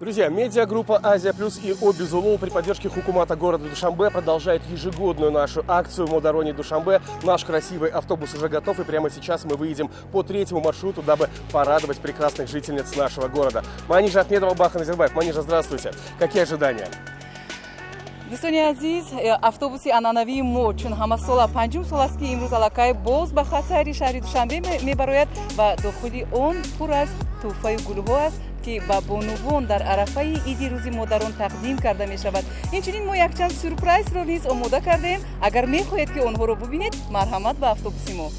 Друзья, медиагруппа «Азия Плюс» и ОБИ «Зулул» при поддержке Хукумата города Душанбе продолжает ежегодную нашу акцию «Модарони Душанбе». Наш красивый автобус уже готов, и прямо сейчас мы выедем по третьему маршруту, дабы порадовать прекрасных жительниц нашего города. Манижа Ахмедова, Бахан Назарбаев. Манижа, здравствуйте. Какие ожидания? دوستان عزیز افтобوسی انانوی ما چون همه سال پنجم سال است که امروز علاقه باز به خاطر شهر دوشنبه میبراید و داخل آن پر از تحفه گلها است که به بانوان در عرفه عید روز مادران تقدیم کرده می شود. اینچنین ما یک چند سورپرایز را نیز آماده کردیم. اگر میخواهید که آنها را ببینید مرحمت به افтобوسی ما.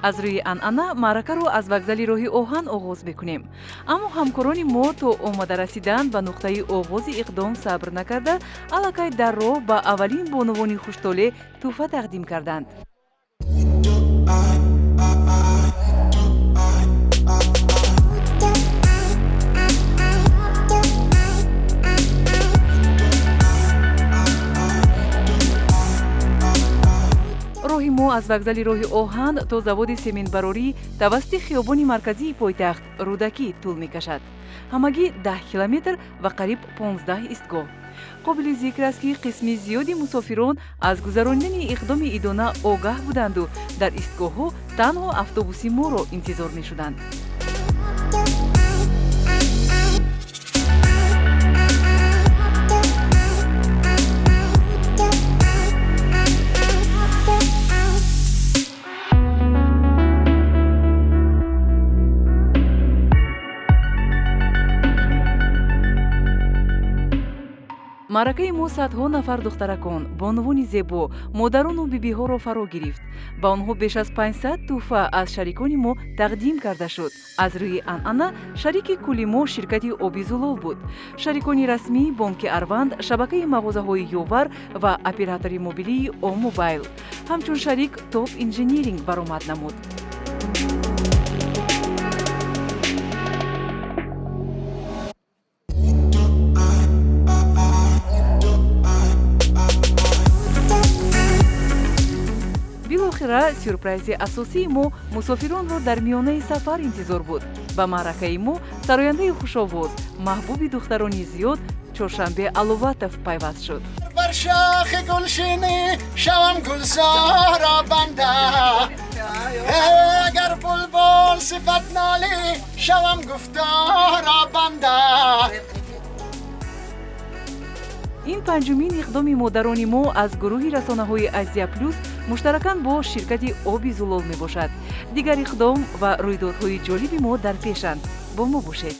از روی انعنا معرکه رو از وокзали راهی آهن آغاز بکنیم. اما همکاران ما تا آماده رسیدن به نقطه آغاز اقدام صبر نکرده، الکی در راه به اولین بانوان خوشطالع تحفه تقدیم کردند. راهی ما از وокзали راهی آهن تا заводи сементбарорӣ тавассути хиёбони марказии пойтахт рӯдакӣ тӯл мекашад. ҳамагӣ 10 километр ва қариб 15 истгоҳ. қобили зикр аст ки қисми зиёди мусофирон аз гузарондани иқдоми идона огаҳ буданду дар истгоҳҳо танҳо автобуси моро интизор мешуданд. маъракаи мо садҳо нафар духтаракон, бонувони зебо, модарону бибиҳоро фаро гирифт. ба онҳо беш аз 500 тӯҳфа аз шарикони мо тақдим карда шуд. аз рӯи анъана шарики кулли мо ширкати «ОБИ ЗУЛУЛ» буд. шарикони расмӣ бонки Арванд, шабакаи мағозаҳои Ёвар ва оператори мобилии О-Мобайл. ҳамчун шарик Топ Инжиниринг баромад намуд. билохира сюрпрайзи асосии мо мусофиронро дар миёнаи сафар интизор буд. ба маъракаи мо сарояндаи хушовоз, маҳбуби духтарони зиёд чоршанбе Аловатов пайваст шуд. بر شاخ گلشینی شوم گلزارا بنده اگر بلبل صفت نالی شوم گفتارا بنده. ин панҷумин иқдоми модарони мо аз гурӯҳи расонаҳои «Азия Плюс» муштаракан бо ширкати «ОБИ ЗУЛУЛ» мебошад. дигар иқдом ва рӯйдодҳои ҷолиби мо дар пешанд. бо мо бошед.